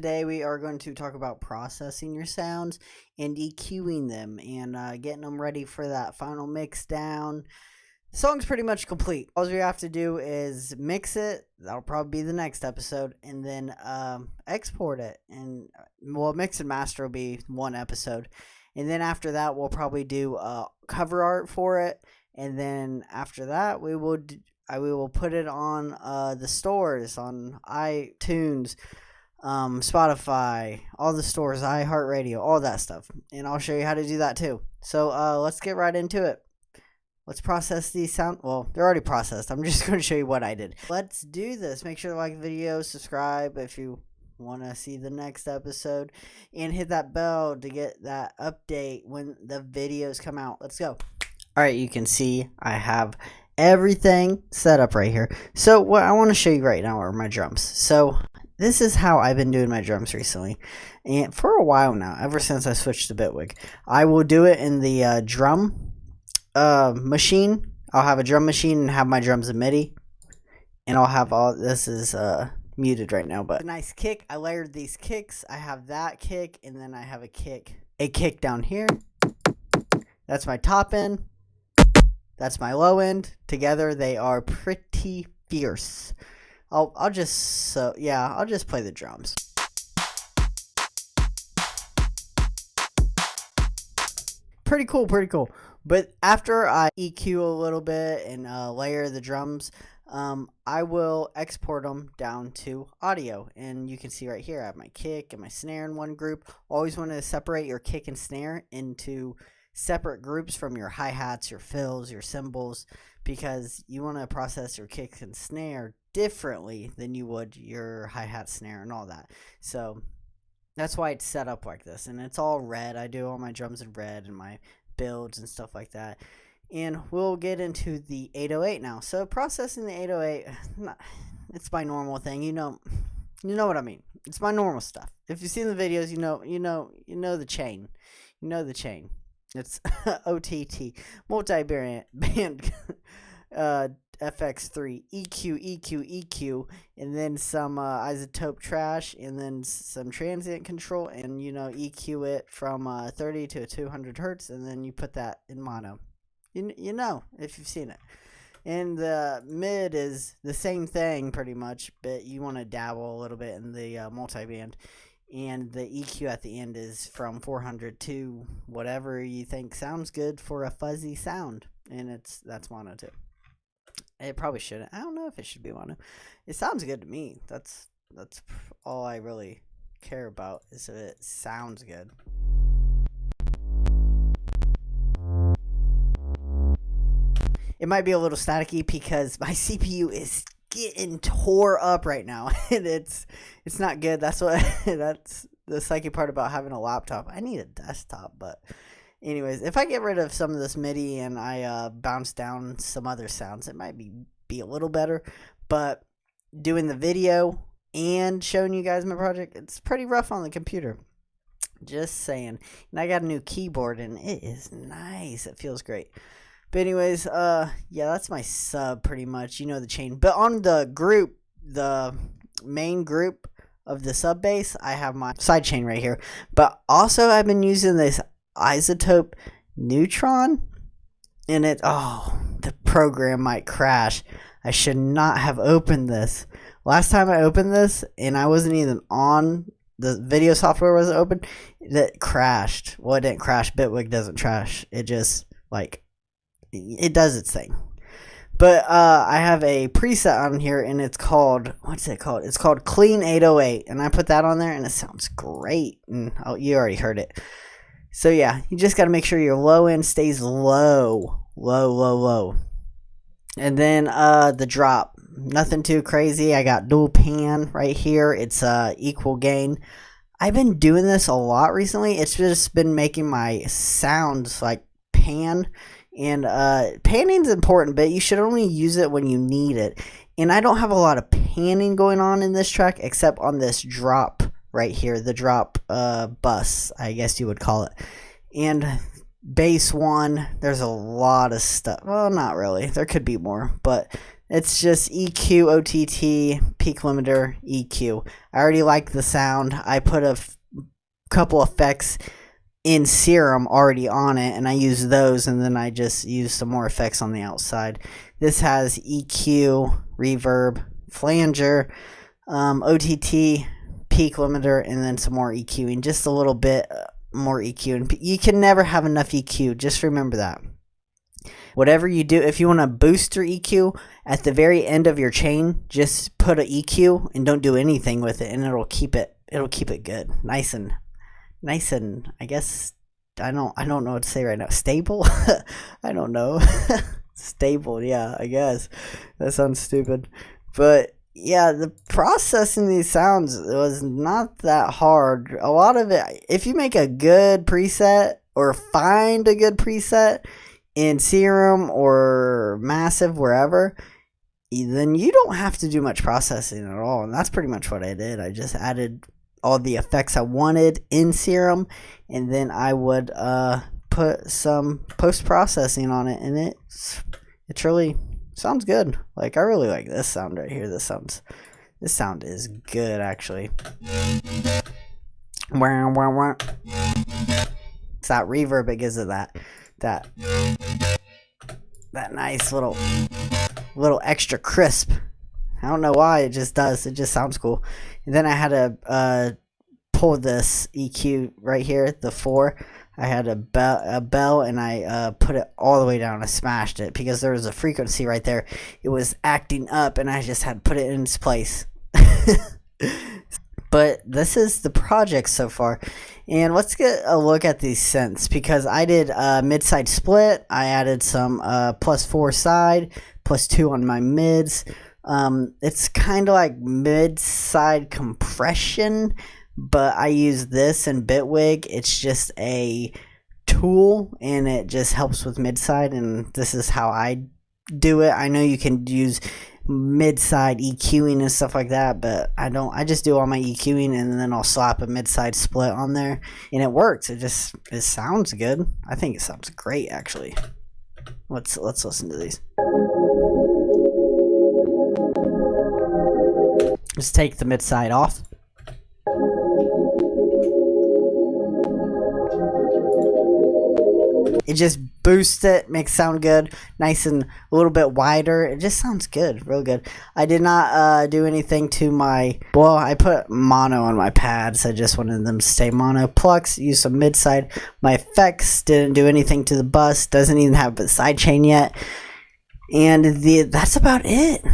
today we are going to talk about processing your sounds and EQing them and getting them ready for that final mix down. The song's pretty much complete. All we have to do is mix it. That'll probably be the next episode, and then export it. And well, mix and master will be one episode, and then after that we'll probably do cover art for it, and then after that we will put it on the stores, on iTunes, Spotify, all the stores, iHeartRadio, all that stuff. And I'll show you how to do that too. So let's get right into it. Let's process these sound. Well, they're already processed. I'm just going to show you what I did. Let's do this. Make sure to like the video, subscribe if you want to see the next episode, and hit that bell to get that update when the videos come out. Let's go. All right, you can see I have everything set up right here. So what I want to show you right now are my drums. So this is how I've been doing my drums recently, and for a while now, ever since I switched to Bitwig. I will do it in the drum machine. I'll have a drum machine and have my drums in MIDI, and I'll have all this is muted right now, but a nice kick. I layered these kicks. I have that kick, and then I have a kick down here. That's my top end. That's my low end. Together they are pretty fierce. I'll just play the drums. Pretty cool. But after I EQ a little bit and layer the drums, I will export them down to audio. And you can see right here I have my kick and my snare in one group. Always want to separate your kick and snare into separate groups from your hi-hats, your fills, your cymbals, because you want to process your kicks and snare differently than you would your hi-hat, snare, and all that. So that's why it's set up like this, and it's all red. I do all my drums in red and my builds and stuff like that. And we'll get into the 808 now. So processing the 808, it's my normal thing. You know what I mean. It's my normal stuff. If you've seen the videos, you know the chain. You know the chain. It's OTT, multi-band FX3, EQ, and then some isotope trash, and then some transient control, and EQ it from 30 to 200 hertz, and then you put that in mono. You know if you've seen it. And the mid is the same thing pretty much, but you want to dabble a little bit in the multi-band. And the EQ at the end is from 400 to whatever you think sounds good for a fuzzy sound. And that's mono too. It probably shouldn't. I don't know if it should be mono. It sounds good to me. That's all I really care about, is if it sounds good. It might be a little staticky because my CPU is getting tore up right now, and it's not good. That's the sucky part about having a laptop. I need a desktop, but anyways, if I get rid of some of this MIDI and I bounce down some other sounds, it might be a little better. But doing the video and showing you guys my project, it's pretty rough on the computer, just saying. And I got a new keyboard, and it is nice. It feels great. But anyways, yeah, that's my sub pretty much. You know the chain. But on the group, the main group of the sub bass, I have my side chain right here. But also I've been using this isotope neutron, and the program might crash. I should not have opened this. Last time I opened this, and I wasn't even on, the video software wasn't open, that crashed. Well, it didn't crash. Bitwig doesn't trash. It just it does its thing. But I have a preset on here, and it's called, what's it called? It's called Clean 808, and I put that on there, and it sounds great. And you already heard it. So yeah, you just got to make sure your low end stays low. And then the drop, nothing too crazy. I got dual pan right here. It's equal gain. I've been doing this a lot recently. It's just been making my sounds like pan. And panning's important, but you should only use it when you need it. And I don't have a lot of panning going on in this track, except on this drop right here, the drop bus, I guess you would call it. And bass one, there's a lot of stuff. Well, not really. There could be more, but It's just EQ, OTT, peak limiter, EQ. I already like the sound. I put a couple effects in Serum already on it, and I use those, and then I just use some more effects on the outside. This has EQ, reverb, flanger, OTT, peak limiter, and then some more EQing, just a little bit more EQ. And you can never have enough EQ, just remember that. Whatever you do, if you want to boost your EQ at the very end of your chain, just put an EQ and don't do anything with it, and it'll keep it good, nice and I guess I don't know what to say right now. Stable? I don't know. Stable, yeah, I guess. That sounds stupid. But yeah, the processing these sounds was not that hard. A lot of it, if you make a good preset or find a good preset in Serum or Massive, wherever, then you don't have to do much processing at all. And that's pretty much what I did. I just added all the effects I wanted in Serum, and then I would put some post-processing on it, and it really sounds good. Like, I really like this sound right here. This sound is good, actually. It's that reverb, it gives it that nice little extra crisp. I don't know why, it just does. It just sounds cool. And then I had to pull this EQ right here, the 4. I had a bell, and I put it all the way down. I smashed it because there was a frequency right there. It was acting up, and I just had to put it in its place. But this is the project so far. And let's get a look at these synths, because I did a mid-side split. I added some +4 side, +2 on my mids. It's kind of like mid-side compression, but I use this in Bitwig. It's just a tool, and it just helps with mid-side, and this is how I do it. I know you can use mid-side EQing and stuff like that, but I don't. I just do all my EQing, and then I'll slap a mid-side split on there, and it works. It sounds good. I think it sounds great, actually. Let's listen to these. Just take the mid-side off. It just boosts it, makes it sound good, nice and a little bit wider. It just sounds good, real good. I did not do anything to I put mono on my pads. I just wanted them to stay mono. Plucks, use some mid-side. My effects didn't do anything to the bus, doesn't even have a side chain yet. And that's about it.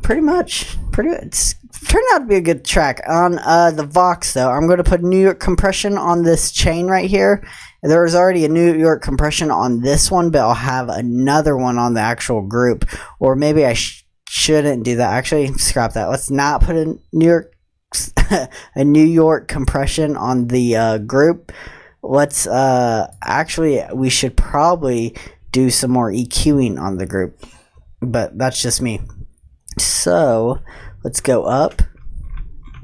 Pretty much. It's turned out to be a good track. On the Vox, though, I'm going to put New York compression on this chain right here. There was already a New York compression on this one, but I'll have another one on the actual group. Or maybe I shouldn't do that. Actually, scrap that. Let's not put a New York compression on the group. Let's we should probably do some more EQing on the group. But that's just me. So let's go up.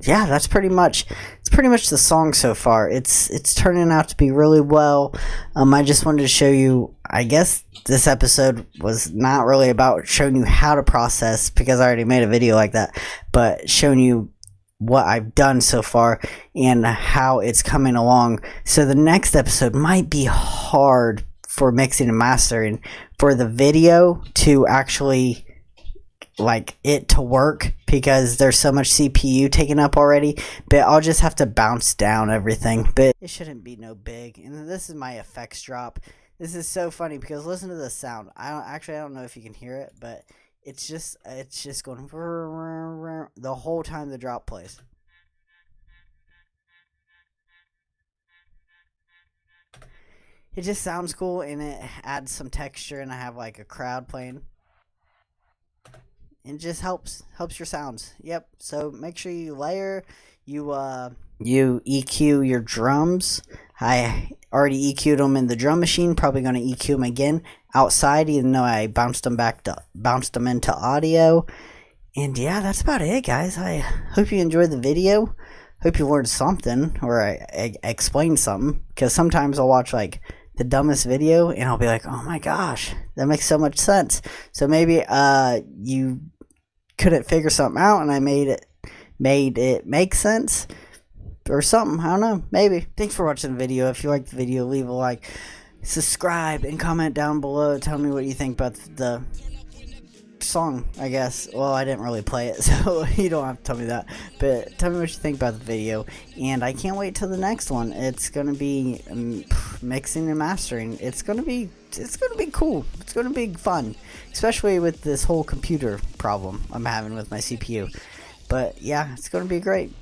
Yeah, it's pretty much the song so far. It's turning out to be really well. I just wanted to show you. I guess this episode was not really about showing you how to process, because I already made a video like that, but showing you what I've done so far and how it's coming along. So the next episode might be hard for mixing and mastering, for the video to actually it to work, because there's so much CPU taken up already. But I'll just have to bounce down everything, but it shouldn't be no big. And this is my effects drop. This is so funny, because listen to the sound. I don't know if you can hear it, but it's just going the whole time the drop plays. It just sounds cool, and it adds some texture, and I have like a crowd playing. It just helps your sounds. Yep. So make sure you layer, you EQ your drums. I already EQ'd them in the drum machine. Probably going to EQ them again outside, even though I bounced them into audio. And yeah, that's about it, guys. I hope you enjoyed the video. Hope you learned something, or I explained something, because sometimes I'll watch the dumbest video, and I'll be like, oh my gosh, that makes so much sense. So maybe you couldn't figure something out, and I made it make sense or something. I don't know. Maybe. Thanks for watching the video. If you liked the video, leave a like, subscribe, and comment down below. Tell me what you think about the song, I guess. Well, I didn't really play it, so you don't have to tell me that, but tell me what you think about the video, and I can't wait till the next one. It's gonna be mixing and mastering. It's gonna be cool. It's gonna be fun, especially with this whole computer problem I'm having with my CPU. But yeah, it's gonna be great.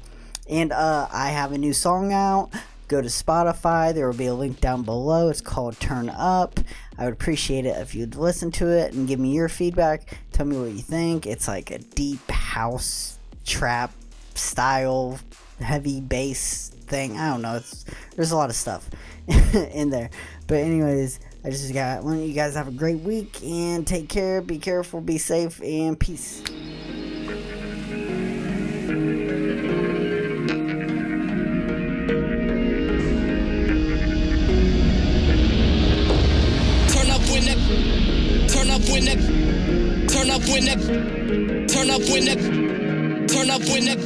And I have a new song out. Go to Spotify. There will be a link down below. It's called Turn Up. I would appreciate it if you'd listen to it and give me your feedback. Tell me what you think. It's like a deep house trap style heavy bass thing. I don't know. There's a lot of stuff in there. But anyways, I just want you guys to have a great week and take care. Be careful. Be safe and peace. Turn up when that